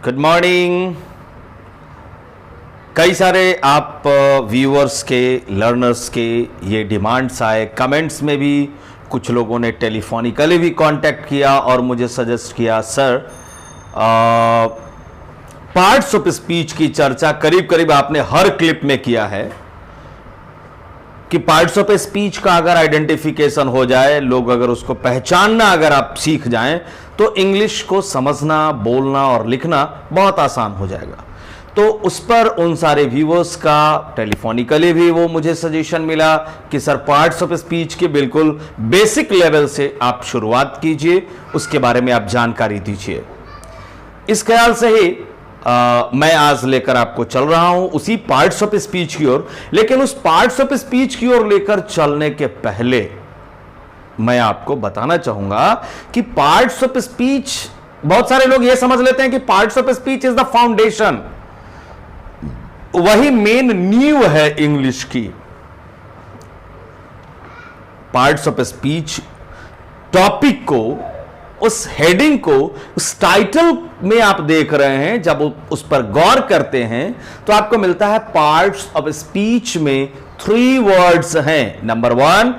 Good morning. कई सारे आप व्यूअर्स के, लर्नर्स के ये डिमांड्स आए, कमेंट्स में भी कुछ लोगों ने टेलीफोनिकली भी कांटेक्ट किया और मुझे सजेस्ट किया, सर पार्ट्स ऑफ स्पीच की चर्चा करीब करीब आपने हर क्लिप में किया है कि पार्ट्स ऑफ स्पीच का अगर आइडेंटिफिकेशन हो जाए, लोग अगर उसको पहचानना अगर आप सीख जाएं तो इंग्लिश को समझना, बोलना और लिखना बहुत आसान हो जाएगा। तो उस पर उन सारे व्यूअर्स का टेलीफोनिकली भी वो मुझे सजेशन मिला कि सर पार्ट्स ऑफ स्पीच के बिल्कुल बेसिक लेवल से आप शुरुआत कीजिए, उसके बारे में आप जानकारी दीजिए। इस ख्याल से ही मैं आज लेकर आपको चल रहा हूं उसी पार्ट्स ऑफ स्पीच की ओर। लेकिन उस पार्ट्स ऑफ स्पीच की ओर लेकर चलने के पहले मैं आपको बताना चाहूंगा कि पार्ट्स ऑफ स्पीच, बहुत सारे लोग यह समझ लेते हैं कि parts of speech is the foundation, वही मेन नींव है इंग्लिश की। पार्ट्स ऑफ स्पीच टॉपिक को, उस हेडिंग को, उस टाइटल में आप देख रहे हैं, जब उस पर गौर करते हैं तो आपको मिलता है पार्ट्स ऑफ स्पीच में 3 वर्ड्स हैं। Number 1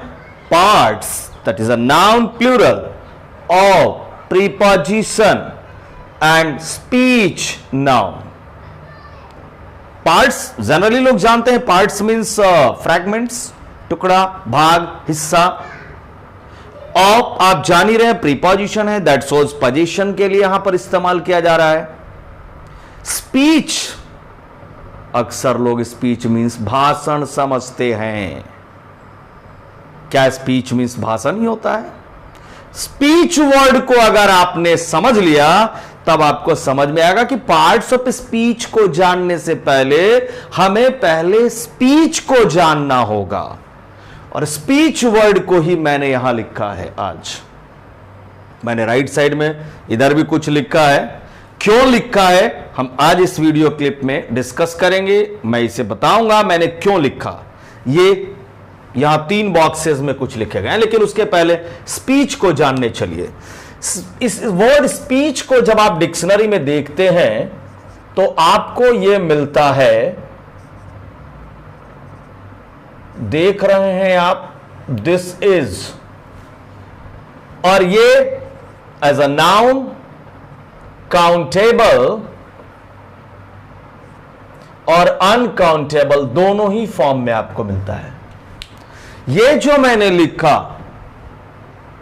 parts, that is a noun plural of preposition and speech noun. Parts generally लोग जानते हैं, पार्ट्स मीन्स फ्रैगमेंट्स, टुकड़ा, भाग, हिस्सा। ऑफ आप जान ही रहे हैं प्रीपोजिशन है, दैट शोज पोजीशन के लिए यहां पर इस्तेमाल किया जा रहा है। स्पीच, अक्सर लोग स्पीच मीन्स भाषण समझते हैं। क्या स्पीच मीन्स भाषण ही होता है? स्पीच वर्ड को अगर आपने समझ लिया तब आपको समझ में आएगा कि पार्ट्स ऑफ स्पीच को जानने से पहले हमें पहले स्पीच को जानना होगा। और स्पीच वर्ड को ही मैंने यहां लिखा है। आज मैंने राइट साइड में इधर भी कुछ लिखा है। क्यों लिखा है हम आज इस वीडियो क्लिप में डिस्कस करेंगे। मैं इसे बताऊंगा मैंने क्यों लिखा। ये यहां 3 बॉक्सेस में कुछ लिखे गए हैं, लेकिन उसके पहले स्पीच को जानने चलिए। इस वर्ड स्पीच को जब आप डिक्शनरी में देखते हैं तो आपको यह मिलता है, देख रहे हैं आप, दिस इज, और ये एज अ नाउन, काउंटेबल और अनकाउंटेबल दोनों ही फॉर्म में आपको मिलता है। ये जो मैंने लिखा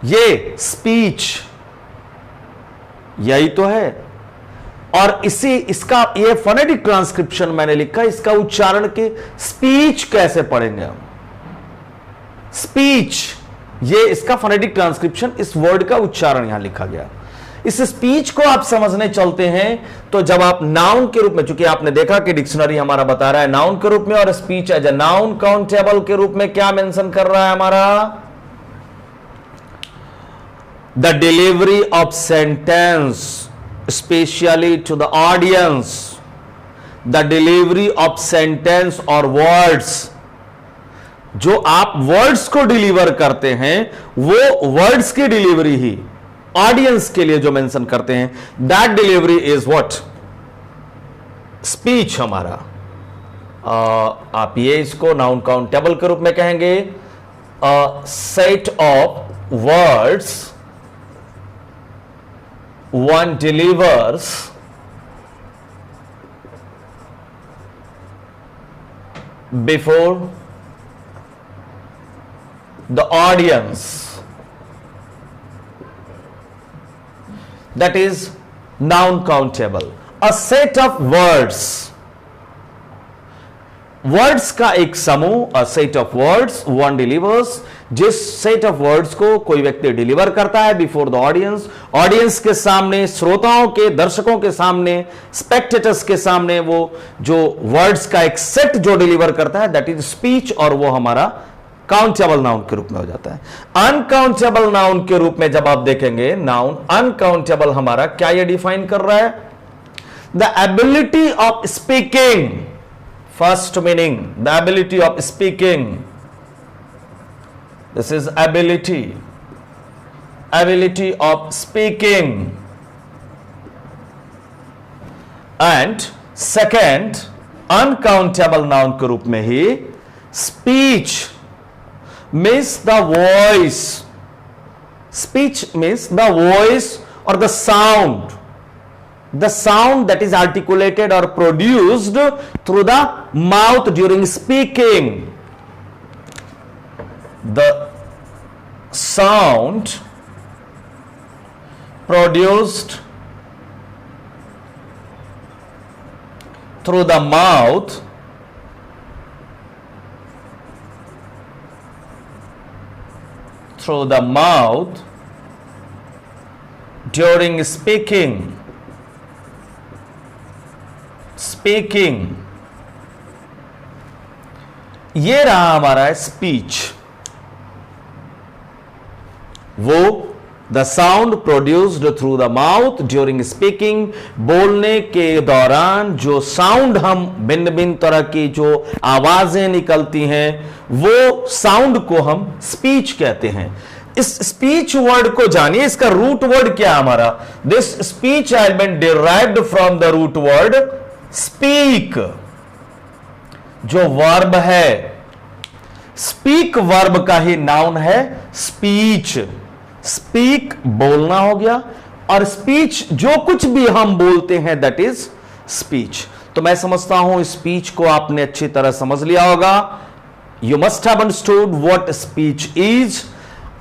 ये स्पीच, यही तो है। और इसका ये फोनेटिक ट्रांसक्रिप्शन मैंने लिखा, इसका उच्चारण के स्पीच कैसे पढ़ेंगे हम। स्पीच, ये इसका फोनेटिक ट्रांसक्रिप्शन, इस वर्ड का उच्चारण यहां लिखा गया। इस स्पीच को आप समझने चलते हैं तो जब आप नाउन के रूप में, चूंकि आपने देखा कि डिक्शनरी हमारा बता रहा है नाउन के रूप में, और speech as a noun countable के रूप में क्या मेंशन कर रहा है हमारा, the delivery of sentence especially to the audience, the delivery of sentence or words, जो आप वर्ड्स को डिलीवर करते हैं वो वर्ड्स की डिलीवरी ही ऑडियंस के लिए जो मेंशन करते हैं, that delivery is what, speech हमारा। आप ये इसको नाउन काउंटेबल के रूप में कहेंगे, set of words one delivers before the audience, that is noun countable, a set of words, words का एक समूह, a set of words one delivers, जिस सेट ऑफ वर्ड्स को कोई व्यक्ति डिलीवर करता है बिफोर द ऑडियंस, ऑडियंस के सामने, श्रोताओं के, दर्शकों के सामने, स्पेक्टेटर्स के सामने, वो जो वर्ड्स का एक सेट जो डिलीवर करता है दैट इज स्पीच, और वो हमारा काउंटेबल नाउन के रूप में हो जाता है। अनकाउंटेबल नाउन के रूप में जब आप देखेंगे, नाउन अनकाउंटेबल हमारा क्या ये डिफाइन कर रहा है, the ability of speaking, first meaning, the ability of speaking, this is ability of speaking, and second uncountable noun के रूप में ही speech means the voice, speech means the voice or the sound that is articulated or produced through the mouth during speaking. The sound produced through the mouth during speaking ये रहा हमारा speech, वो the sound produced through the mouth during speaking, बोलने के दौरान जो sound हम भिन्न भिन्न तरह की जो आवाजें निकलती हैं वो साउंड को हम स्पीच कहते हैं। इस स्पीच वर्ड को जानिए, इसका रूट वर्ड क्या है हमारा। This speech has been derived from the root word speak, जो वर्ब है, स्पीक वर्ब का ही नाउन है स्पीच। स्पीक बोलना हो गया, और स्पीच जो कुछ भी हम बोलते हैं दैट इज स्पीच। तो मैं समझता हूं स्पीच को आपने अच्छी तरह समझ लिया होगा। You must have understood what speech is.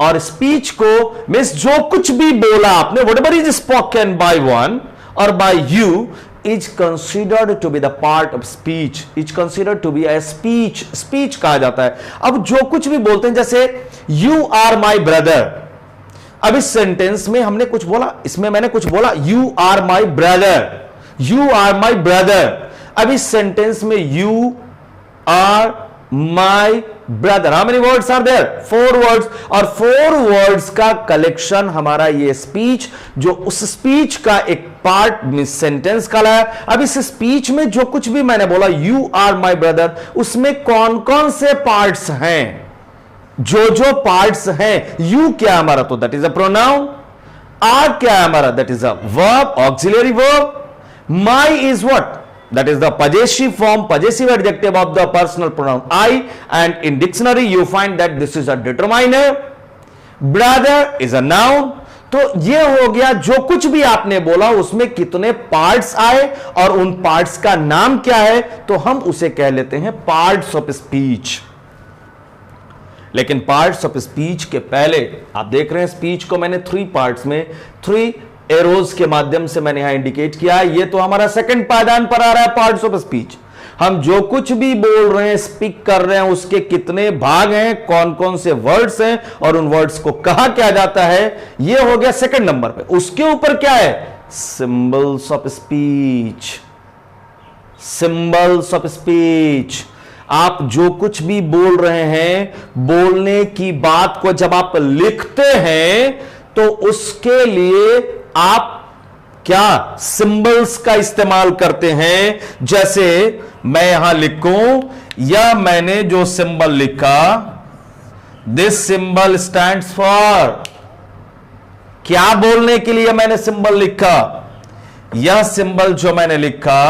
और स्पीच को मीन्स जो कुछ भी बोला आपने, whatever is spoken by one और by you is considered to be the part of speech, is considered to be a speech, speech कहा जाता है। अब जो कुछ भी बोलते हैं, जैसे यू आर माई ब्रदर, अब इस सेंटेंस में हमने कुछ बोला, इसमें मैंने कुछ बोला, you are my brother, you are my brother. अब इस सेंटेंस में you are my brother, how many words are there? 4 words, और 4 वर्ड्स का कलेक्शन हमारा ये स्पीच, जो उस स्पीच का एक पार्ट में सेंटेंस का है। अब इस स्पीच में जो कुछ भी मैंने बोला यू आर माई ब्रदर, उसमें कौन कौन से पार्ट्स हैं? जो जो पार्ट्स हैं, यू क्या हमारा, तो that is a pronoun. Are क्या है हमारा, that is a verb, auxiliary verb. My is what, that is the possessive form, possessive adjective of the personal pronoun I, and in dictionary you find that this is a determiner. Brother is a noun. तो ये हो गया, जो कुछ भी आपने बोला उसमें कितने पार्ट्स आए और उन पार्ट्स का नाम क्या है, तो हम उसे कह लेते हैं पार्ट्स ऑफ स्पीच। लेकिन पार्ट्स ऑफ स्पीच के पहले आप देख रहे हैं स्पीच को मैंने 3 पार्ट्स में 3 एरोज के माध्यम से मैंने यहां इंडिकेट किया है। ये तो हमारा सेकंड पायदान पर आ रहा है पार्ट्स ऑफ स्पीच। हम जो कुछ भी बोल रहे हैं, स्पीक कर रहे हैं, उसके कितने भाग हैं, कौन कौन से वर्ड्स हैं और उन वर्ड्स को कहा क्या जाता है, ये हो गया सेकंड नंबर पे। उसके ऊपर क्या है, symbols of speech. Symbols of speech, आप जो कुछ भी बोल रहे हैं, बोलने की बात को जब आप लिखते हैं तो उसके लिए आप क्या सिंबल्स का इस्तेमाल करते हैं। जैसे मैं यहां लिखूं, या मैंने जो सिंबल लिखा, दिस सिंबल स्टैंड्स फॉर, क्या बोलने के लिए मैंने सिंबल लिखा। यह सिंबल जो मैंने लिखा,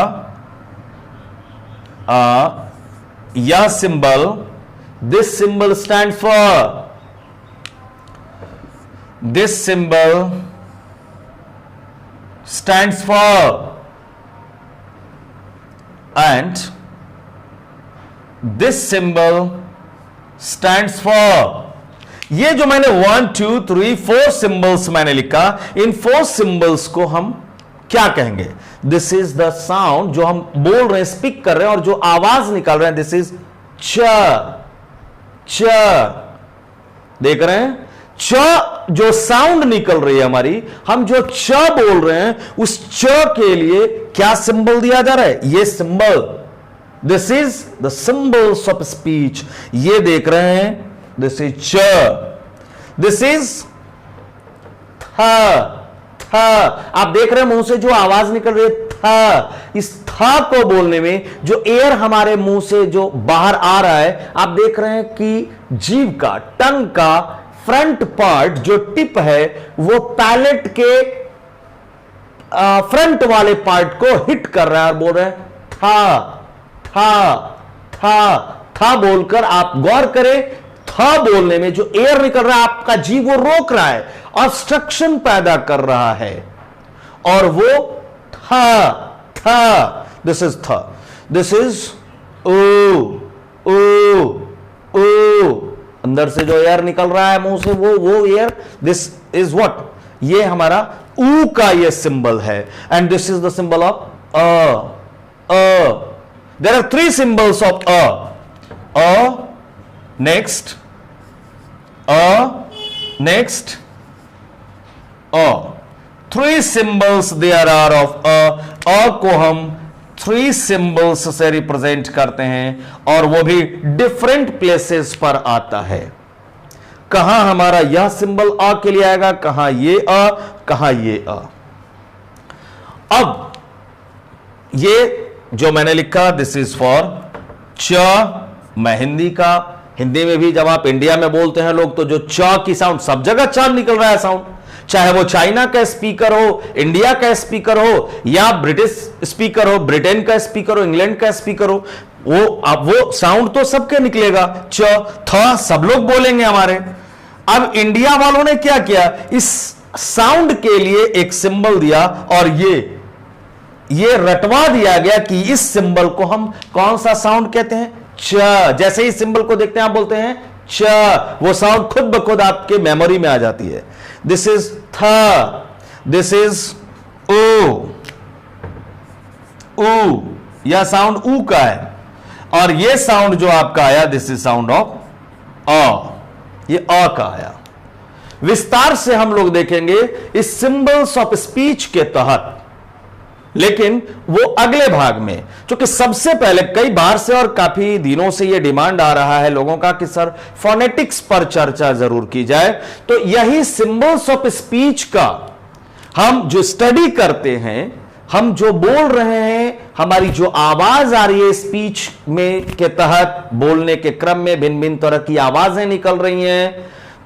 यह symbol, this symbol stand for, this symbol stands for, and this symbol stands for। ये जो मैंने 1 2 3 4 सिंबल्स मैंने लिखा, इन 4 सिंबल्स को हम क्या कहेंगे? दिस इज द साउंड जो हम बोल रहे हैं, स्पीक कर रहे हैं और जो आवाज निकाल रहे हैं, दिस इज च। च देख रहे हैं, च जो साउंड निकल रही है हमारी, हम जो च बोल रहे हैं उस च के लिए क्या सिंबल दिया जा रहा है? ये symbol, this is the symbols of speech. ये देख रहे हैं, दिस इज च, दिस इज थ। थ आप देख रहे हैं मुंह से जो आवाज निकल रही है, थ। इस थ को बोलने में जो एयर हमारे मुंह से जो बाहर आ रहा है, आप देख रहे हैं कि जीभ का, टंग का फ्रंट पार्ट जो टिप है वो पैलेट के फ्रंट वाले पार्ट को हिट कर रहा है और बोल रहे हैं था था था था बोलकर आप गौर करें, था बोलने में जो एयर निकल रहा है आपका जीव वो रोक रहा है, ऑब्स्ट्रक्शन पैदा कर रहा है, और वो था दिस इज था, दिस इज ओ अंदर से जो एयर निकल रहा है मुंह से वो एयर, दिस इज व्हाट, ये हमारा ऊ का ये सिंबल है, and this is the symbol of there are three symbols of next next three symbols there are of को हम थ्री सिंबल्स से रिप्रेजेंट करते हैं, और वो भी डिफरेंट प्लेसेस पर आता है। कहां हमारा यह सिंबल अ के लिए आएगा, कहां ये कहां ये अब ये जो मैंने लिखा दिस इज फॉर च, मैं हिंदी में भी जब आप इंडिया में बोलते हैं लोग तो जो च की साउंड, सब जगह च निकल रहा है साउंड, चाहे वो चाइना का स्पीकर हो, इंडिया का स्पीकर हो, या ब्रिटिश स्पीकर हो, ब्रिटेन का स्पीकर हो, इंग्लैंड का स्पीकर हो, वो साउंड तो सबके निकलेगा, च थ सब लोग बोलेंगे हमारे। अब इंडिया वालों ने क्या किया, इस साउंड के लिए एक सिंबल दिया, और ये रटवा दिया गया कि इस सिंबल को हम कौन सा साउंड कहते हैं, च। जैसे ही सिंबल को देखते हैं आप बोलते हैं च, वो साउंड खुद ब खुद आपके मेमोरी में आ जाती है। दिस इज थ, दिस इज ऊ, यह साउंड ऊ का है, और यह साउंड जो आपका आया दिस इज साउंड ऑफ ये अ का आया। विस्तार से हम लोग देखेंगे इस सिंबल्स ऑफ स्पीच के तहत, लेकिन वो अगले भाग में, क्योंकि सबसे पहले कई बार से और काफी दिनों से ये डिमांड आ रहा है लोगों का कि सर फोनेटिक्स पर चर्चा जरूर की जाए, तो यही सिंबल्स ऑफ स्पीच का हम जो स्टडी करते हैं, हम जो बोल रहे हैं, हमारी जो आवाज आ रही है स्पीच में के तहत, बोलने के क्रम में भिन्न भिन्न तरह की आवाजें निकल रही हैं,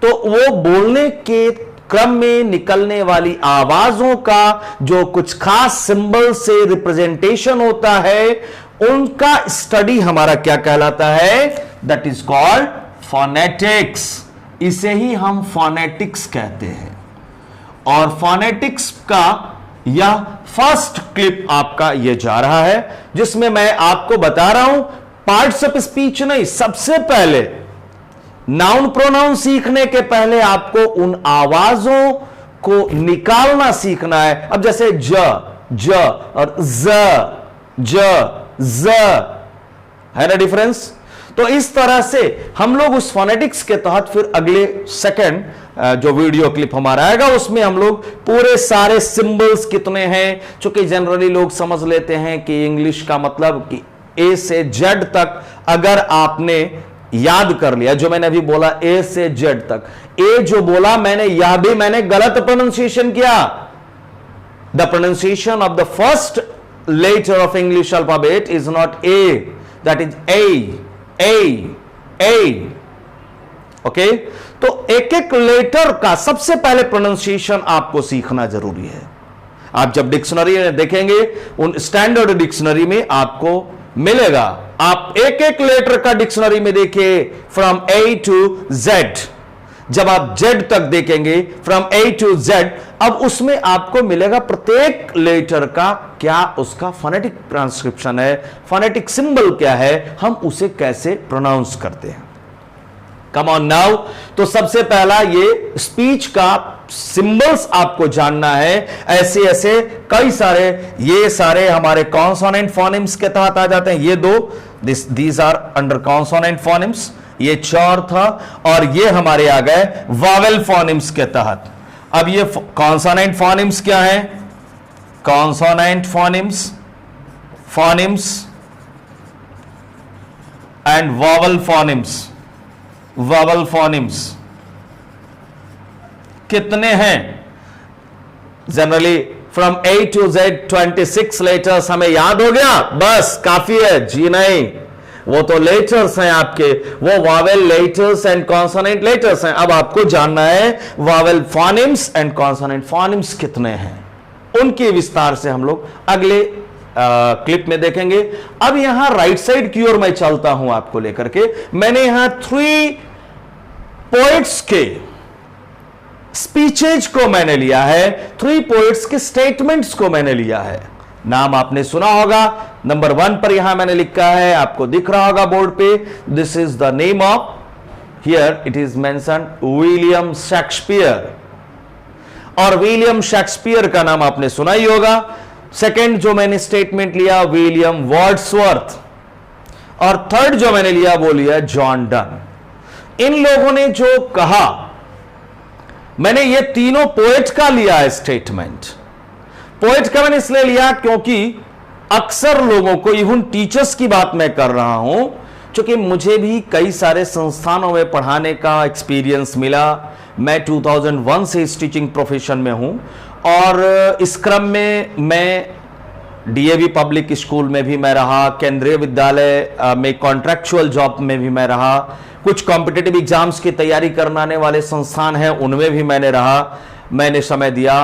तो वो बोलने के क्रम में निकलने वाली आवाजों का जो कुछ खास सिंबल से रिप्रेजेंटेशन होता है, उनका स्टडी हमारा क्या कहलाता है, दैट इज कॉल्ड फोनेटिक्स। इसे ही हम फोनेटिक्स कहते हैं। और फोनेटिक्स का यह फर्स्ट क्लिप आपका यह जा रहा है, जिसमें मैं आपको बता रहा हूं पार्ट्स ऑफ स्पीच नहीं, सबसे पहले नाउन प्रोनाउन सीखने के पहले आपको उन आवाजों को निकालना सीखना है। अब जैसे ज और ज है ना डिफरेंस। तो इस तरह से हम लोग उस फोनेटिक्स के तहत फिर अगले सेकंड जो वीडियो क्लिप हमारा आएगा उसमें हम लोग पूरे सारे सिंबल्स कितने हैं, क्योंकि जनरली लोग समझ लेते हैं कि इंग्लिश का मतलब कि ए से जेड तक अगर आपने याद कर लिया, जो मैंने अभी बोला ए से जेड तक, ए जो बोला मैंने यह भी मैंने गलत प्रोनाउंसिएशन किया। The pronunciation of the first letter of English alphabet is not A, that is A. Okay, तो एक एक लेटर का सबसे पहले प्रोनाउंसिएशन आपको सीखना जरूरी है। आप जब डिक्शनरी में देखेंगे, उन स्टैंडर्ड डिक्शनरी में आपको मिलेगा, आप एक एक लेटर का डिक्शनरी में देखिए फ्रॉम ए टू जेड, जब आप जेड तक देखेंगे फ्रॉम ए टू जेड, अब उसमें आपको मिलेगा प्रत्येक लेटर का क्या उसका फोनेटिक ट्रांसक्रिप्शन है, फोनेटिक सिंबल क्या है, हम उसे कैसे प्रोनाउंस करते हैं। कम ऑन नाउ, तो सबसे पहला ये स्पीच का सिंबल्स आपको जानना है। ऐसे ऐसे कई सारे, ये सारे हमारे कॉन्सोनेंट फोनेम्स के तहत आ जाते हैं। ये दो दीज आर अंडर कॉन्सोनेंट फोनेम्स, ये चौर था, और ये हमारे आ गए वावेल फोनेम्स के तहत। अब ये कॉन्सोनेंट फोनेम्स क्या है, consonant phonemes, phonemes and vowel phonemes. Vowel phonemes कितने हैं, generally from A to Z 26 letters हमें याद हो गया, बस काफी है जी नहीं, वो तो लेटर्स हैं आपके, वो Wavell letters and consonant letters हैं। अब आपको जानना है वावेल फोनेम्स एंड कॉन्सोनेंट फोनेम्स कितने हैं, उनके विस्तार से हम लोग अगले क्लिप में देखेंगे। अब यहां राइट साइड की ओर मैं चलता हूं आपको लेकर के। मैंने यहां 3 पोएट्स के स्पीचेज को मैंने लिया है, 3 पोएट्स के स्टेटमेंट्स को मैंने लिया है। नाम आपने सुना होगा। नंबर 1 पर यहां मैंने लिखा है, आपको दिख रहा होगा बोर्ड पे, this is the name of, here it is mention William Shakespeare. और विलियम शेक्सपियर का नाम आपने सुना ही होगा। सेकंड जो मैंने स्टेटमेंट लिया, विलियम वर्ड्सवर्थ। और थर्ड जो मैंने लिया वो लिया जॉन डन। इन लोगों ने जो कहा, मैंने ये तीनों पोएट का लिया है स्टेटमेंट। पोएट का मैंने इसलिए लिया क्योंकि अक्सर लोगों को, इवन टीचर्स की बात मैं कर रहा हूं, क्योंकि मुझे भी कई सारे संस्थानों में पढ़ाने का एक्सपीरियंस मिला। मैं 2001 से इस टीचिंग प्रोफेशन में हूं और इस क्रम में मैं डीएवी पब्लिक स्कूल में भी मैं रहा, केंद्रीय विद्यालय में कॉन्ट्रैक्चुअल जॉब में भी मैं रहा, कुछ कॉम्पिटिटिव एग्जाम्स की तैयारी करने वाले संस्थान हैं उनमें भी मैंने रहा, मैंने समय दिया।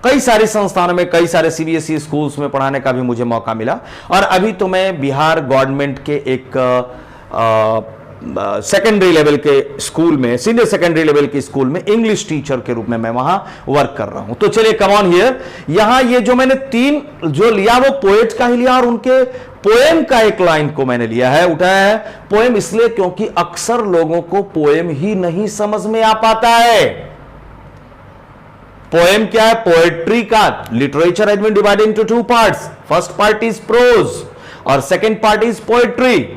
कई सारे संस्थानों में, कई सारे सीबीएसई स्कूल्स में पढ़ाने का भी मुझे मौका मिला। और अभी तो मैं बिहार गवर्नमेंट के एक सेकेंडरी लेवल के स्कूल में, सीनियर सेकेंडरी लेवल के स्कूल में इंग्लिश टीचर के रूप में मैं वहां वर्क कर रहा हूं। तो चलिए कम ऑन हियर, यहां ये जो मैंने 3 जो लिया वो पोएट का ही लिया और उनके पोएम का एक लाइन को मैंने लिया है, उठाया है। पोएम इसलिए क्योंकि अक्सर लोगों को पोएम ही नहीं समझ में आ पाता है। पोएम क्या है? पोएट्री का literature has been divided into 2 parts. First part is prose और सेकंड पार्ट इज पोएट्री।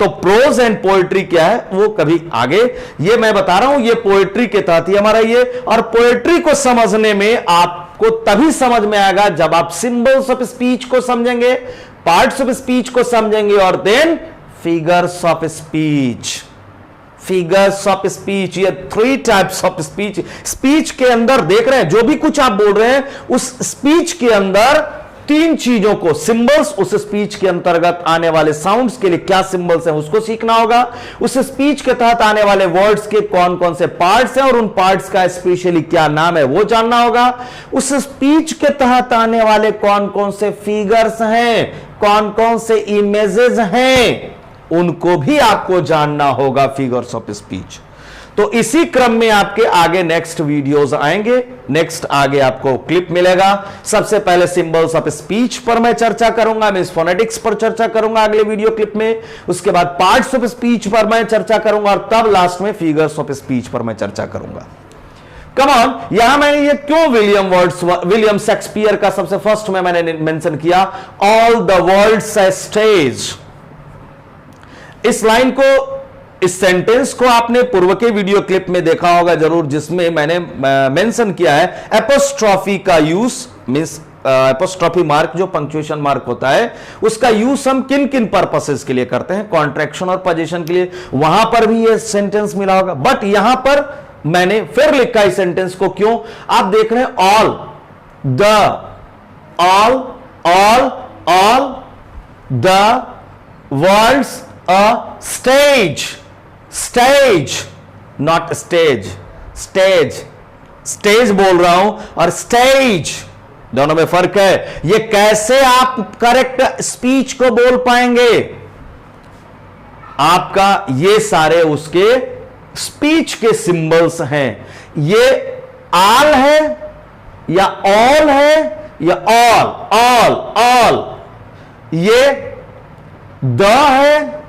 तो प्रोज एंड पोएट्री क्या है वो कभी आगे, ये मैं बता रहा हूं, ये पोएट्री के तहत ही हमारा ये। और पोएट्री को समझने में आपको तभी समझ में आएगा जब आप सिंबल्स ऑफ स्पीच को समझेंगे, पार्ट्स ऑफ स्पीच को समझेंगे और then figures of speech. Figures of speech, ये 3 टाइप्स ऑफ स्पीच। स्पीच के अंदर देख रहे हैं जो भी कुछ आप बोल रहे हैं, उस स्पीच के अंदर 3 चीजों को, सिंबल्स, उस स्पीच के अंतर्गत आने वाले साउंड्स के लिए क्या सिंबल्स हैं उसको सीखना होगा। उस स्पीच के तहत आने वाले वर्ड्स के कौन कौन से पार्ट्स हैं और उन पार्ट्स का स्पेशली क्या नाम है वो जानना होगा। उस स्पीच के तहत आने वाले कौन कौन से फिगर्स हैं, कौन कौन से इमेजेस हैं, उनको भी आपको जानना होगा, फिगर्स ऑफ स्पीच। तो इसी क्रम में आपके आगे नेक्स्ट वीडियोस आएंगे, नेक्स्ट आगे आपको क्लिप मिलेगा। सबसे पहले सिंबल्स ऑफ स्पीच पर मैं चर्चा करूंगा, मींस फोनेटिक्स पर चर्चा करूंगा अगले वीडियो क्लिप में। उसके बाद पार्ट्स ऑफ स्पीच पर मैं चर्चा करूंगा और तब लास्ट में फिगर्स ऑफ स्पीच पर मैं चर्चा करूंगा। कम ऑन, यहां मैंने ये क्यों विलियम शेक्सपियर का सबसे फर्स्ट में मैंने मेंशन किया, all the world's a stage. इस लाइन को, इस सेंटेंस को आपने पूर्व के वीडियो क्लिप में देखा होगा जरूर, जिसमें मैंने मेंशन किया है एपोस्ट्रॉफी का यूज, मींस एपोस्ट्रॉफी मार्क जो पंक्चुएशन मार्क होता है उसका यूज हम किन किन पर्पसेस के लिए करते हैं, कॉन्ट्रैक्शन और पोजीशन के लिए। वहां पर भी ये सेंटेंस मिला होगा, बट यहां पर मैंने फिर लिखा इस सेंटेंस को। क्यों? आप देख रहे हैं all the world's a stage. Stage, not stage, stage बोल रहा हूं और स्टेज, दोनों में फर्क है। ये कैसे आप करेक्ट स्पीच को बोल पाएंगे? आपका ये सारे उसके स्पीच के सिंबल्स हैं। ये आल है या ऑल है या ऑल, ये द है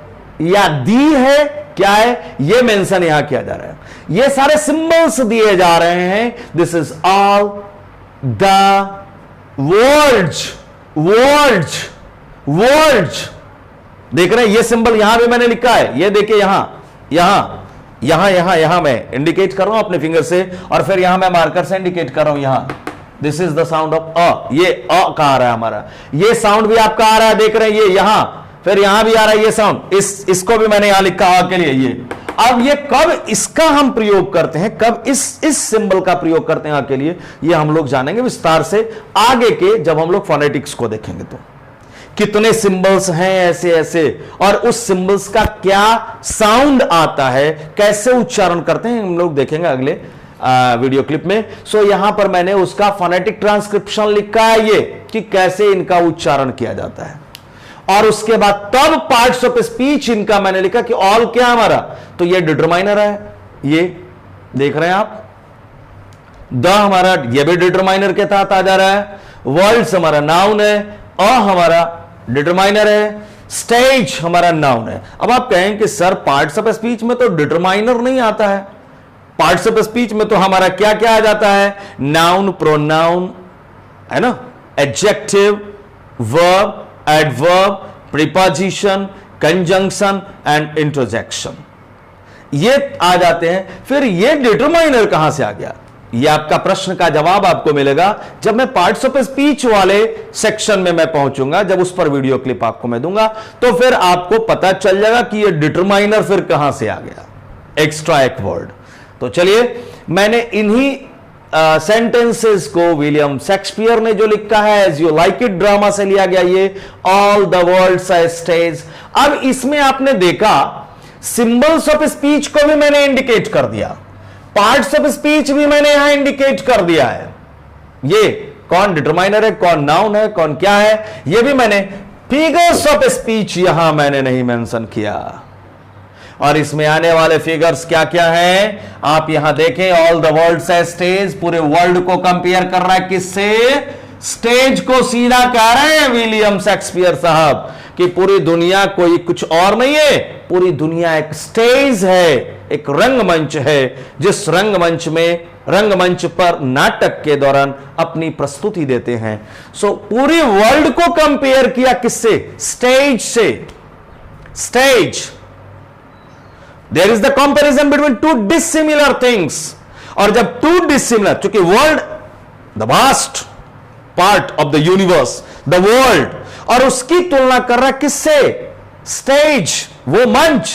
या दी है, क्या है ये मेंशन यहां किया जा रहा है। ये सारे सिंबल्स दिए जा रहे हैं। This is all the words. देख रहे हैं ये सिंबल यहां भी मैंने लिखा है, ये देखिए यहां मैं इंडिकेट कर रहा हूं अपने फिंगर से और फिर यहां मैं मार्कर से इंडिकेट कर रहा हूं यहां। This is the sound of a. ये अ का आ रहा है हमारा, ये साउंड भी आपका आ रहा है, देख रहे हैं ये यहां, फिर यहां भी आ रहा है ये साउंड, इसको भी मैंने यहां लिखा आ के लिए ये। अब ये कब इसका हम प्रयोग करते हैं, कब इस सिंबल का प्रयोग करते हैं आ के लिए, ये हम लोग जानेंगे विस्तार से आगे के, जब हम लोग फोनेटिक्स को देखेंगे। तो कितने सिंबल्स हैं ऐसे और उस सिंबल्स का क्या साउंड आता है, कैसे उच्चारण करते हैं, हम लोग देखेंगे अगले वीडियो क्लिप में। सो यहां पर मैंने उसका फोनेटिक ट्रांसक्रिप्शन लिखा है, ये कि कैसे इनका उच्चारण किया जाता है, और उसके बाद तब पार्ट्स ऑफ स्पीच इनका मैंने लिखा कि ऑल क्या हमारा, तो ये डिटरमाइनर है, ये देख रहे हैं आप, द हमारा ये भी डिटरमाइनर के तहत आ जा रहा है, वर्ड्स हमारा नाउन है, अ हमारा डिटरमाइनर है, स्टेज हमारा नाउन है। अब आप कहें कि सर पार्ट्स ऑफ स्पीच में तो डिटरमाइनर नहीं आता है, पार्ट्स ऑफ स्पीच में तो हमारा क्या क्या आ जाता है, नाउन, प्रोनाउन, है ना, adjective, verb, adverb, preposition, conjunction and interjection, ये आ जाते हैं। फिर ये डिटरमाइनर कहां से आ गया, ये आपका प्रश्न का जवाब आपको मिलेगा जब मैं पार्ट्स ऑफ स्पीच वाले सेक्शन में मैं पहुंचूंगा, जब उस पर वीडियो क्लिप आपको मैं दूंगा, तो फिर आपको पता चल जाएगा कि ये डिटरमाइनर फिर कहां से आ गया, एक्स्ट्रा एक वर्ड। तो चलिए, मैंने इन्हीं सेंटेंसेस को विलियम शेक्सपियर ने जो लिखा है as you like it drama से लिया गया, ये all the worlds are stage. अब इसमें आपने देखा सिंबल्स ऑफ स्पीच को भी मैंने इंडिकेट कर दिया, पार्ट्स ऑफ स्पीच भी मैंने यहां इंडिकेट कर दिया है, ये कौन डिटरमाइनर है, कौन नाउन है, कौन क्या है, ये भी मैंने, फिगर्स ऑफ स्पीच यहां मैंने नहीं मेंशन किया। और इसमें आने वाले फिगर्स क्या क्या हैं, आप यहां देखें, ऑल द वर्ल्ड से स्टेज, पूरे वर्ल्ड को कंपेयर कर रहा है किससे, स्टेज को सीधा कह रहे हैं विलियम शेक्सपियर साहब कि पूरी दुनिया कोई कुछ और नहीं है, पूरी दुनिया एक स्टेज है, एक रंगमंच है, जिस रंगमंच पर नाटक के दौरान अपनी प्रस्तुति देते हैं। सो पूरी वर्ल्ड को कंपेयर किया किससे, स्टेज से, stage. There is the comparison between two dissimilar things, और जब टू डिसिमिलर, चूंकि world the vast part of the universe, the world, और उसकी तुलना कर रहा है किससे, स्टेज, वो मंच।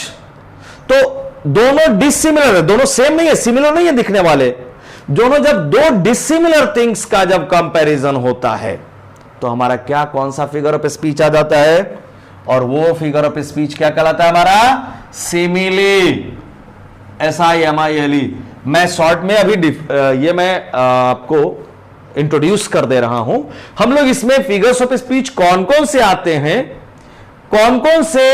तो दोनों डिसिमिलर है, दोनों सेम नहीं है, सिमिलर नहीं है दिखने वाले, दोनों जब दो डिसिमिलर थिंग्स का जब कंपैरिजन होता है तो हमारा क्या, कौन सा फिगर ऑफ स्पीच आ जाता है, और वो फिगर ऑफ स्पीच क्या कहलाता है हमारा, सिमिली, SIMILE। मैं शॉर्ट में अभी ये मैं आपको इंट्रोड्यूस कर दे रहा हूं। हम लोग इसमें फिगर्स ऑफ स्पीच कौन कौन से आते हैं, कौन कौन से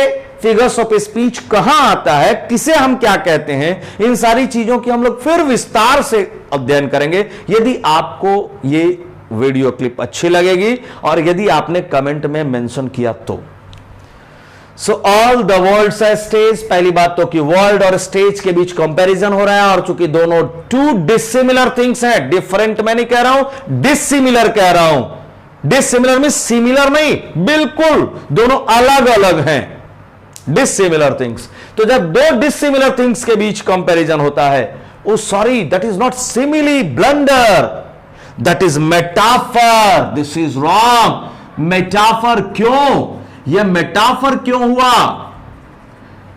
फिगर्स ऑफ स्पीच कहां आता है, किसे हम क्या कहते हैं, इन सारी चीजों की हम लोग फिर विस्तार से अध्ययन करेंगे, यदि आपको ये वीडियो क्लिप अच्छी लगेगी और यदि आपने कमेंट में मेंशन किया तो। So all the worlds are stage, पहली बात तो कि वर्ल्ड और स्टेज के बीच कंपैरिजन हो रहा है, और चूंकि दोनों टू डिसिमिलर थिंग्स हैं, डिफरेंट मैं नहीं कह रहा हूं, डिसिमिलर कह रहा हूं। डिसिमिलर में सिमिलर नहीं, बिल्कुल दोनों अलग अलग हैं, डिसिमिलर थिंग्स। तो जब दो डिसिमिलर थिंग्स के बीच कंपैरिजन होता है, oh sorry, that is not simile, blunder, that is metaphor, this is wrong. Metaphor क्यों, यह मेटाफर क्यों हुआ,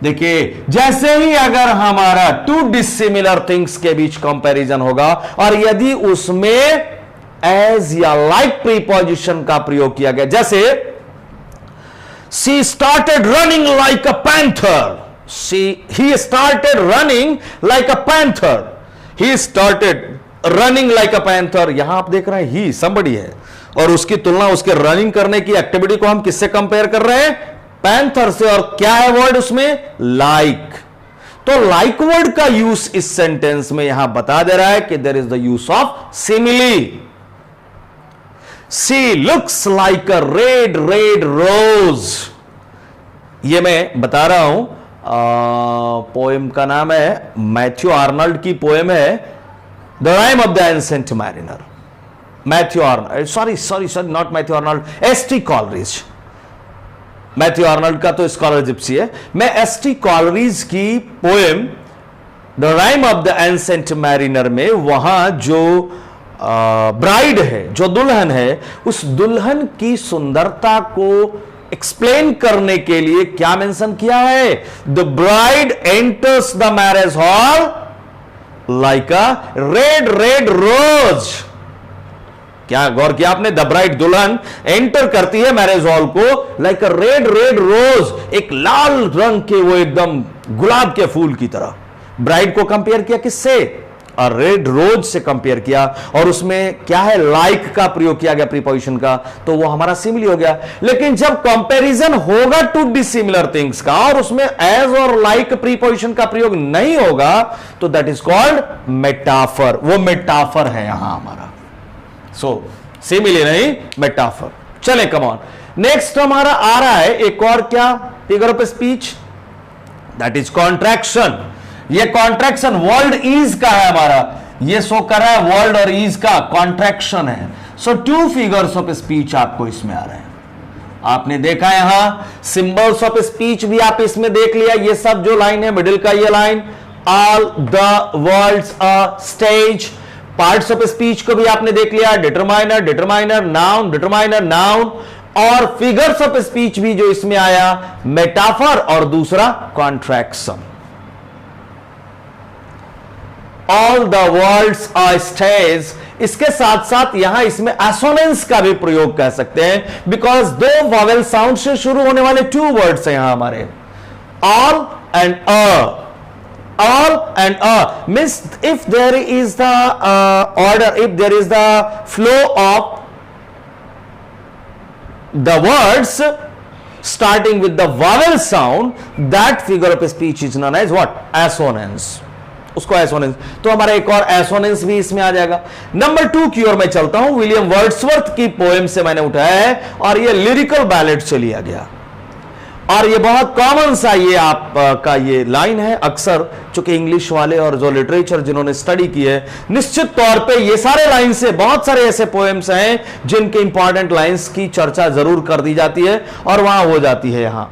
देखिए, जैसे ही अगर हमारा टू डिसिमिलर थिंग्स के बीच कंपैरिजन होगा और यदि उसमें एज या लाइक प्रीपोजिशन का प्रयोग किया गया, जैसे she started running like a panther, he started running like a panther, he started running like a panther, यहां आप देख रहे हैं ही समबडी है, और उसकी तुलना उसके रनिंग करने की एक्टिविटी को हम किससे कंपेयर कर रहे हैं, पैंथर से, और क्या है वर्ड उसमें, लाइक। तो लाइक वर्ड का यूज इस सेंटेंस में यहां बता दे रहा है कि there is the use of simile. She looks like a red red rose, ये मैं बता रहा हूं, पोएम का नाम है, मैथ्यू आर्नल्ड की पोएम है, the rime of the ancient mariner. Matthew Arnold, sorry not Matthew Arnold, ST Coleridge. Matthew Arnold का तो स्कॉलर जिप्सी है, मैं एसटी कॉलरिज की poem the rime of the ancient mariner में, वहां जो ब्राइड है, जो दुल्हन है, उस दुल्हन की सुंदरता को एक्सप्लेन करने के लिए क्या मेंशन किया है, the bride enters the marriage hall like a red red rose. क्या गौर किया आपने, द ब्राइड, दुल्हन एंटर करती है मैरिज हॉल को like a red red rose, एक लाल रंग के, वो एकदम गुलाब के फूल की तरह। ब्राइड को कंपेयर किया किससे, रेड रोज से कंपेयर किया और उसमें क्या है, लाइक का प्रयोग किया गया प्रीपोजिशन का, तो वो हमारा सिमिली हो गया। लेकिन जब कंपैरिजन होगा टू डिसिमिलर थिंग्स का और उसमें एज और लाइक प्रीपोजिशन का प्रयोग नहीं होगा तो दैट इज कॉल्ड मेटाफर। वो मेटाफर है यहां हमारा। सो सिमिली नहीं, मेटाफर। चले कम ऑन, नेक्स्ट हमारा आ रहा है एक और क्या figure of speech, that is contraction. ये कॉन्ट्रैक्शन वर्ल्ड इज का है हमारा, ये शो कर रहा है वर्ल्ड और इज का कॉन्ट्रैक्शन है। सो टू फिगर्स ऑफ स्पीच आपको इसमें आ रहे हैं। आपने देखा यहां सिंबल्स ऑफ स्पीच भी आप इसमें देख लिया, ये सब जो लाइन है मिडिल का ये line, all the world's a stage. Parts of speech को भी आपने देख लिया, determiner, determiner, noun, determiner, noun, और फिगर्स ऑफ स्पीच भी जो इसमें आया मेटाफर और दूसरा contraction. All the worlds are stage, इसके साथ साथ यहां इसमें एसोनेंस का भी प्रयोग कर सकते हैं, बिकॉज दो वॉवेल साउंड से शुरू होने वाले टू वर्ड्स हैं यहां हमारे, all and a. All and means if there is the order, if there is the flow of the words starting with the vowel sound, that figure of speech is known as what? Assonance. उसको assonance, तो हमारा एक और assonance भी इसमें आ जाएगा। Number 2 की ओर मैं चलता हूं। विलियम वर्ड्सवर्थ की पोएम से मैंने उठाया है और ये लिरिकल बैलेड से लिया गया और ये बहुत कॉमन सा ये आपका ये लाइन है। अक्सर चूंकि इंग्लिश वाले और जो लिटरेचर जिन्होंने स्टडी की है, निश्चित तौर पे ये सारे लाइन से बहुत सारे ऐसे पोएम्स हैं जिनके इंपॉर्टेंट लाइंस की चर्चा जरूर कर दी जाती है और वहां हो जाती है। यहां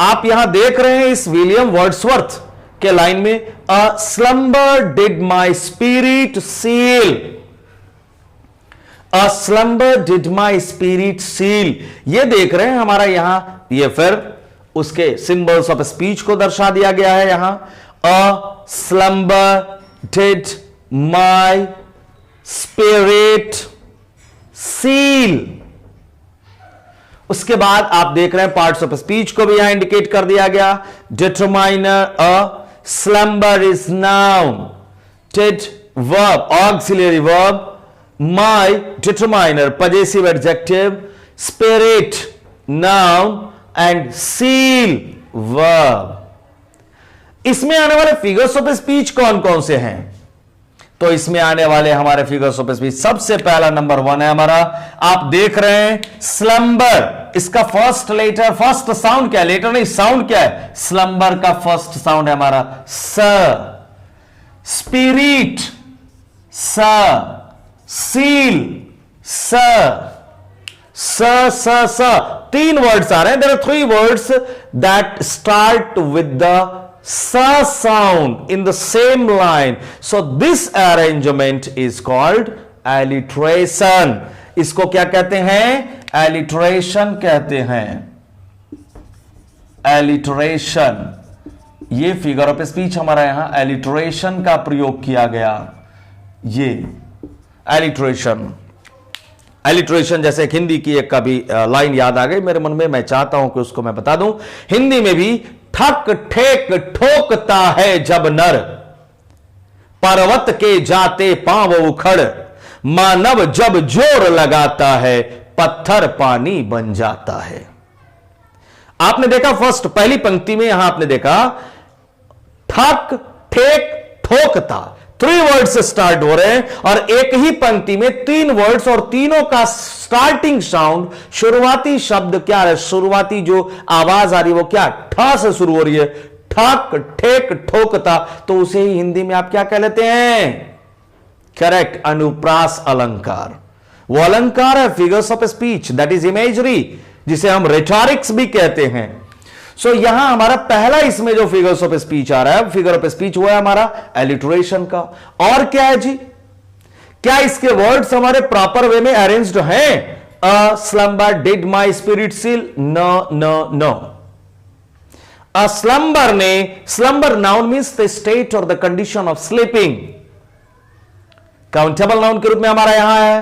आप यहां देख रहे हैं इस विलियम वर्ड्सवर्थ के लाइन में, a slumber did my spirit seal, a slumber did my spirit seal. ये देख रहे हैं हमारा यहां, ये फिर उसके सिंबल्स ऑफ स्पीच को दर्शा दिया गया है यहां, a slumber did my spirit seal. उसके बाद आप देख रहे हैं पार्ट्स ऑफ स्पीच को भी यहां इंडिकेट कर दिया गया, determiner a, slumber is noun, did verb auxiliary verb, my determiner possessive adjective, spirit noun and seal verb। इसमें आने वाले फिगर्स ऑफ स्पीच कौन कौन से हैं? तो इसमें आने वाले हमारे फिगर्स ऑफ स्पीच, सबसे पहला नंबर 1 है हमारा, आप देख रहे हैं स्लम्बर। इसका फर्स्ट लेटर, फर्स्ट साउंड क्या है, लेटर नहीं साउंड क्या है, स्लम्बर का फर्स्ट साउंड है हमारा स। स्पिरिट स, सील स, स, तीन वर्ड्स आ रहे हैं। There are 3 words that start with the स sound in the same line, so this arrangement is called alliteration. इसको क्या कहते हैं? एलिट्रेशन कहते हैं, एलिट्रेशन। ये फिगर ऑफ स्पीच हमारा यहां एलिट्रेशन का प्रयोग किया गया। ये एलिट्रेशन, एलिट्रेशन जैसे एक हिंदी की एक कभी लाइन याद आ गई मेरे मन में, मैं चाहता हूं कि उसको मैं बता दूं। हिंदी में भी ठक ठेक ठोकता है जब नर, पर्वत के जाते पांव उखड़, मानव जब जोर लगाता है पत्थर पानी बन जाता है। आपने देखा फर्स्ट पहली पंक्ति में यहां आपने देखा ठक ठेक ठोकता, 3 वर्ड से स्टार्ट हो रहे हैं और एक ही पंक्ति में 3 वर्ड्स और तीनों का स्टार्टिंग साउंड, शुरुआती शब्द क्या है, शुरुआती जो आवाज आ रही है वो क्या, ठ से शुरू हो रही है, ठक ठेक ठोकता। तो उसे ही हिंदी में आप क्या कह लेते हैं? करेक्ट, अनुप्रास अलंकार। वो अलंकार है figures of speech, that is imagery, जिसे हम रेटोरिक्स भी कहते हैं। सो यहां हमारा पहला इसमें जो फिगर्स ऑफ स्पीच आ रहा है, फिगर ऑफ स्पीच वो है हमारा एलिट्रेशन का। और क्या है जी, क्या इसके वर्ड्स हमारे प्रॉपर वे में अरेंज्ड हैं? A slumber did my spirit seal, no no no. A slumber ने, slumber noun means the state और the condition of sleeping, countable noun के रूप में हमारा यहां है।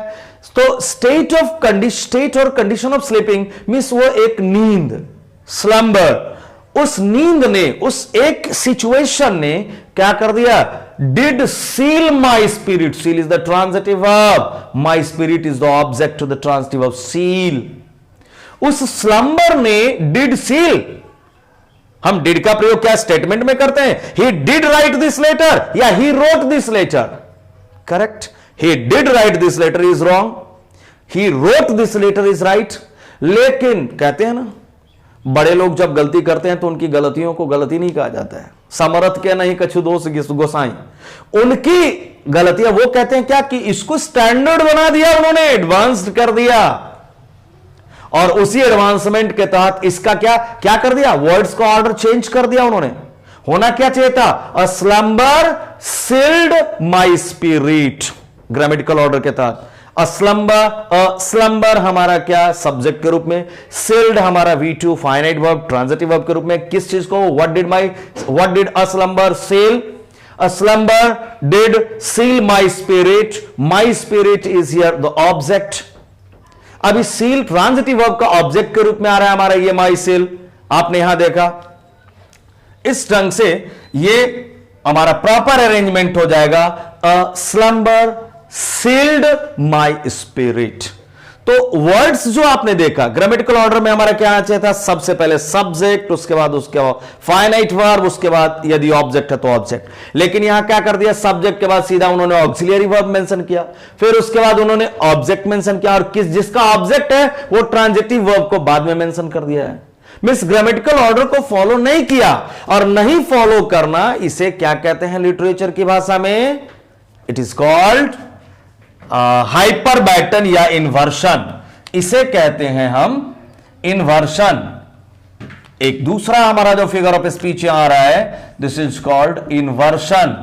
तो स्टेट और कंडीशन ऑफ स्लीपिंग मीन्स वो एक नींद, स्लम्बर। उस नींद ने, उस एक सिचुएशन ने क्या कर दिया, did seal my spirit. Seal is the transitive verb. My spirit is the object to the transitive verb seal. उस slumber ने did seal. हम did का प्रयोग क्या स्टेटमेंट में करते हैं? He did write this letter या he wrote this letter. Correct? He did write this letter is wrong. He wrote this letter is right. लेकिन कहते हैं ना, बड़े लोग जब गलती करते हैं तो उनकी गलतियों को गलती नहीं कहा जाता है। समरथ के नहीं कछु दोष गोसाई, उनकी गलतियां वो कहते हैं क्या कि इसको स्टैंडर्ड बना दिया उन्होंने, एडवांस्ड कर दिया, और उसी एडवांसमेंट के तहत इसका क्या क्या कर दिया, वर्ड्स का ऑर्डर चेंज कर दिया उन्होंने। होना क्या चाहिए था? A slumber sealed my spirit, grammatical order के तहत। स्लम्बर हमारा क्या सब्जेक्ट के रूप में, सिल्ड हमारा V2 finite verb transitive verb के रूप में। किस चीज को? What did a slumber seal? A slumber did seal my spirit. My spirit is here the object. अभी सील ट्रांजिटिव वर्ब का ऑब्जेक्ट के रूप में आ रहा है हमारा ये माई सील, आपने यहां देखा। इस ढंग से ये हमारा प्रॉपर अरेंजमेंट हो जाएगा। अ स्लम्बर सील्ड माई स्पिरिट। तो वर्ड्स जो आपने देखा ग्रामेटिकल ऑर्डर में हमारा क्या आना चाहिए था? सबसे पहले सब्जेक्ट, उसके बाद फाइनाइट वर्ब, उसके बाद यदि ऑब्जेक्ट है तो ऑब्जेक्ट। लेकिन यहां क्या कर दिया? सब्जेक्ट के बाद सीधा उन्होंने ऑक्सिलियरी वर्ब मेंशन किया, फिर उसके बाद उन्होंने ऑब्जेक्ट मेंशन किया, और जिसका ऑब्जेक्ट है वो ट्रांजिटिव वर्ब को बाद में मेंशन कर दिया है। मिस ग्रामेटिकल ऑर्डर को फॉलो नहीं किया, और नहीं फॉलो करना इसे क्या कहते हैं लिटरेचर की भाषा में? इट इज कॉल्ड हाइपरबैटन या इन्वर्शन। इसे कहते हैं हम इन्वर्शन। एक दूसरा हमारा जो फिगर ऑफ स्पीच यहां आ रहा है, दिस इज कॉल्ड इन्वर्शन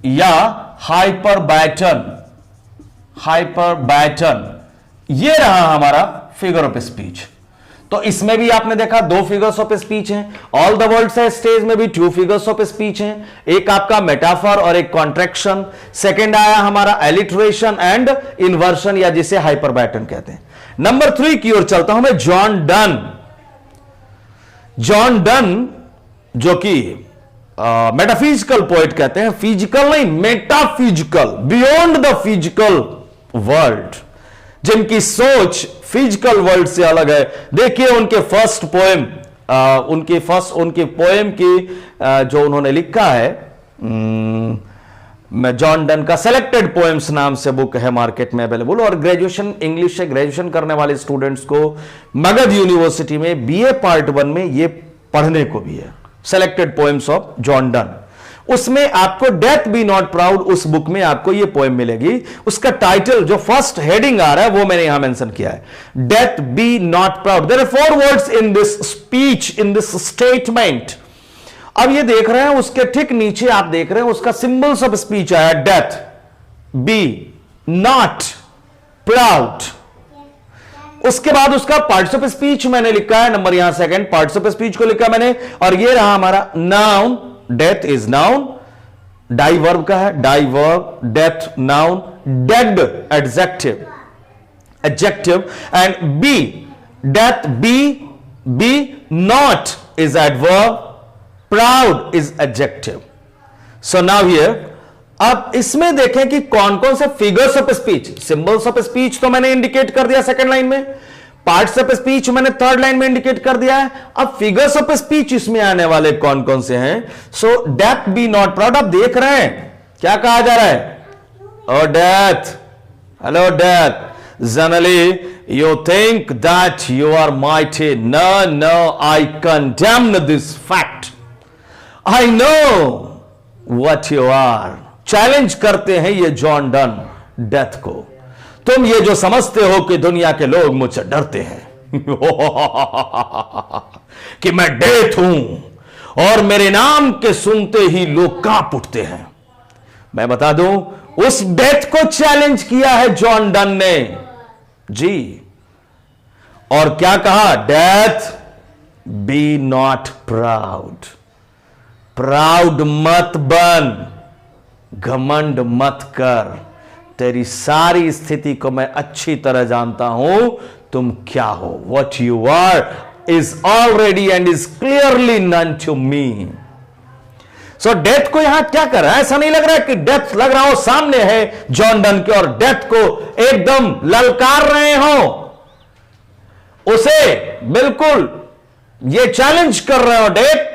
या हाइपरबैटन। हाइपरबैटन ये रहा हमारा फिगर ऑफ स्पीच। तो इसमें भी आपने देखा दो फिगर्स ऑफ स्पीच हैं। ऑल द वर्ल्ड्स है स्टेज में भी टू फिगर्स ऑफ स्पीच हैं, एक आपका मेटाफर और एक कॉन्ट्रैक्शन। सेकंड आया हमारा एलिट्रेशन एंड इन्वर्शन या जिसे हाइपरबैटन कहते हैं। नंबर 3 की ओर चलता हूं मैं। John Donne. जॉन डन जो कि मेटाफिजिकल पोएट कहते हैं, फिजिकल नहीं metaphysical, beyond the physical world, जिनकी सोच फिजिकल वर्ल्ड से अलग है। देखिए उनके फर्स्ट पोएम, उनकी पोएम की जो उन्होंने लिखा है, जॉन डन का सेलेक्टेड पोएम्स नाम से बुक है मार्केट में अवेलेबल, और ग्रेजुएशन इंग्लिश से ग्रेजुएशन करने वाले स्टूडेंट्स को मगध यूनिवर्सिटी में BA पार्ट 1 में ये पढ़ने को भी है। Selected poems of John Donne, उसमें आपको डेथ बी नॉट प्राउड, उस बुक में आपको ये पोएम मिलेगी। उसका टाइटल जो फर्स्ट हेडिंग आ रहा है वो मैंने यहां मेंशन किया है, death be not proud. There are 4 words in this speech, in this statement. अब ये देख रहे हैं उसके ठीक नीचे आप देख रहे हैं उसका सिंबल्स ऑफ स्पीच आया, डेथ, बी नॉट प्राउड। उसके बाद उसका पार्ट्स ऑफ स्पीच मैंने लिखा है, नंबर यहां सेकंड पार्ट्स ऑफ स्पीच को लिखा मैंने, और ये रहा हमारा noun. Death is noun, die verb का है, die verb, death noun, dead adjective, adjective, and be death be not is adverb, proud is adjective. So now here अब इसमें देखें कि कौन कौन से figures of speech, symbols of speech तो मैंने इंडिकेट कर दिया सेकंड लाइन में, पार्ट्स ऑफ स्पीच मैंने थर्ड लाइन में इंडिकेट कर दिया है। अब फिगर्स ऑफ स्पीच इसमें आने वाले कौन कौन से हैं? So death be not proud, आप देख रहे हैं क्या कहा जा रहा है? Oh death, hello death, generally you think that you are mighty, no no, I condemn this fact, I know what you are. Challenge करते हैं ये जॉन डन डेथ को, तुम ये जो समझते हो कि दुनिया के लोग मुझसे डरते हैं कि मैं डेथ हूं और मेरे नाम के सुनते ही लोग कांप उठते हैं, मैं बता दूं उस डेथ को चैलेंज किया है जॉन डन ने जी। और क्या कहा? Death be not proud, proud मत बन, घमंड मत कर, तेरी सारी स्थिति को मैं अच्छी तरह जानता हूं, तुम क्या हो, what you are is already and is clearly none to me. So death को यहां क्या कर रहा है, ऐसा नहीं लग रहा है कि डेथ लग रहा हो सामने है जॉन डन के और डेथ को एकदम ललकार रहे हो, उसे बिल्कुल ये चैलेंज कर रहे हो, डेथ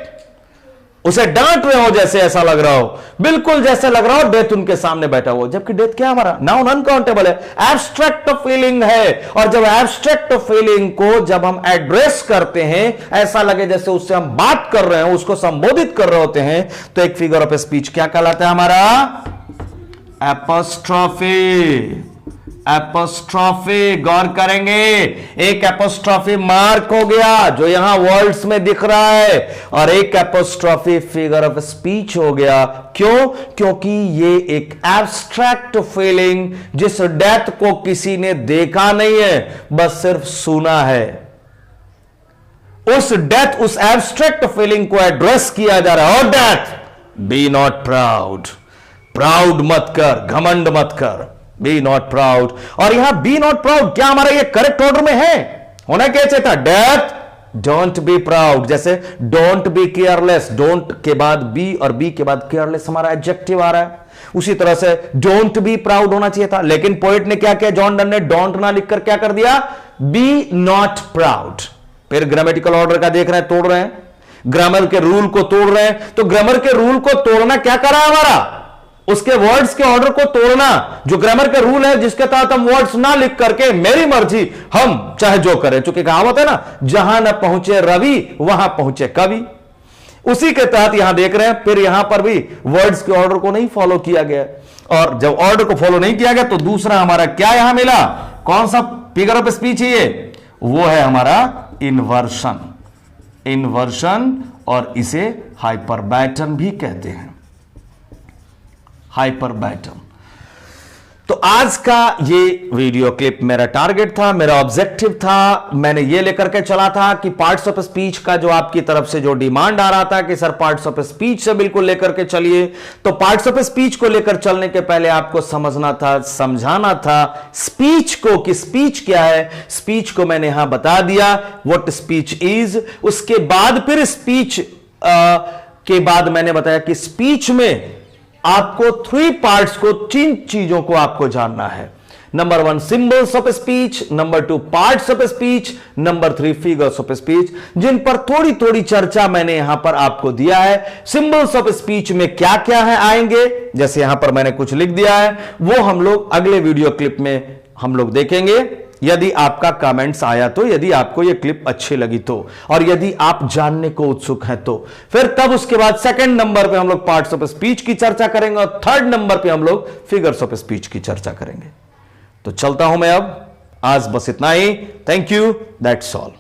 उसे डांट रहे हो, जैसे ऐसा लग रहा हो, बिल्कुल जैसे लग रहा हो डेथ उनके सामने बैठा हो, जबकि डेथ क्या हमारा नाउन अनकाउंटेबल है, एब्स्ट्रैक्ट फीलिंग है। और जब एब्स्ट्रैक्ट फीलिंग को जब हम एड्रेस करते हैं, ऐसा लगे जैसे उससे हम बात कर रहे हैं, उसको संबोधित कर रहे होते हैं, तो एक फिगर ऑफ स्पीच क्या कहलाता है हमारा, एपोस्ट्रोफी। एपोस्ट्रोफी, गौर करेंगे, एक एपोस्ट्रोफी मार्क हो गया जो यहां वर्ड्स में दिख रहा है, और एक एपोस्ट्रोफी फिगर ऑफ स्पीच हो गया। क्यों? क्योंकि ये एक एब्स्ट्रैक्ट फीलिंग, जिस डेथ को किसी ने देखा नहीं है, बस सिर्फ सुना है, उस डेथ, उस एब्स्ट्रैक्ट फीलिंग को एड्रेस किया जा रहा है। और death, be not proud, proud मत कर, घमंड मत कर, बी नॉट प्राउड। और यहां बी नॉट प्राउड क्या हमारा ये करेक्ट ऑर्डर में है, होना कैसे था, डेथ डोंट बी प्राउड, जैसे डोंट बी केयरलेस, डोंट के बाद बी और बी के बाद केयरलेस हमारा एडजेक्टिव आ रहा है, उसी तरह से डोंट बी प्राउड होना चाहिए था, लेकिन पोएट ने क्या किया, जॉन डन ने डोंट ना लिखकर क्या कर दिया, बी नॉट प्राउड। फिर ग्रामेटिकल ऑर्डर का देख रहे हैं, तोड़ रहे हैं, ग्रामर के रूल को तोड़ रहे हैं। तो ग्रामर के रूल को तोड़ना क्या करा हमारा, उसके वर्ड्स के ऑर्डर को तोड़ना, जो ग्रामर का रूल है जिसके तहत हम वर्ड्स ना लिख करके मेरी मर्जी हम चाहे जो करें, चूंकि कहावत है ना, जहां न पहुंचे रवि वहां पहुंचे कवि, उसी के तहत यहां देख रहे हैं। फिर यहां पर भी वर्ड्स के ऑर्डर को नहीं फॉलो किया गया, और जब ऑर्डर को फॉलो नहीं किया गया तो दूसरा हमारा क्या यहां मिला, कौन सा फिगर ऑफ स्पीच है ये, वो है हमारा इन्वर्शन। इन्वर्शन, और इसे हाइपरबैटन भी कहते हैं, हाइपरबैटन। तो आज का ये वीडियो क्लिप मेरा टारगेट था, मेरा ऑब्जेक्टिव था, मैंने ये लेकर के चला था कि पार्ट्स ऑफ स्पीच का जो आपकी तरफ से जो डिमांड आ रहा था कि सर पार्ट्स ऑफ स्पीच से बिल्कुल लेकर के चलिए, तो पार्ट्स ऑफ स्पीच को लेकर चलने के पहले आपको समझना था, समझाना था स्पीच को कि स्पीच क्या है। स्पीच को मैंने यहां बता दिया व्हाट स्पीच इज। उसके बाद फिर स्पीच के बाद मैंने बताया कि स्पीच में आपको 3 पार्ट्स को, 3 चीजों को आपको जानना है। Number 1 symbols of speech, number 2 parts of speech, number 3 figures of speech, जिन पर थोड़ी थोड़ी चर्चा मैंने यहां पर आपको दिया है। सिंबल्स ऑफ स्पीच में क्या क्या है आएंगे, जैसे यहां पर मैंने कुछ लिख दिया है, वो हम लोग अगले वीडियो क्लिप में हम लोग देखेंगे। यदि आपका कमेंट्स आया तो, यदि आपको यह क्लिप अच्छी लगी तो, और यदि आप जानने को उत्सुक हैं तो, फिर तब उसके बाद सेकंड नंबर पे हम लोग पार्ट्स ऑफ स्पीच की चर्चा करेंगे, और थर्ड नंबर पे हम लोग फिगर्स ऑफ स्पीच की चर्चा करेंगे। तो चलता हूं मैं अब, आज बस इतना ही। Thank you, that's all.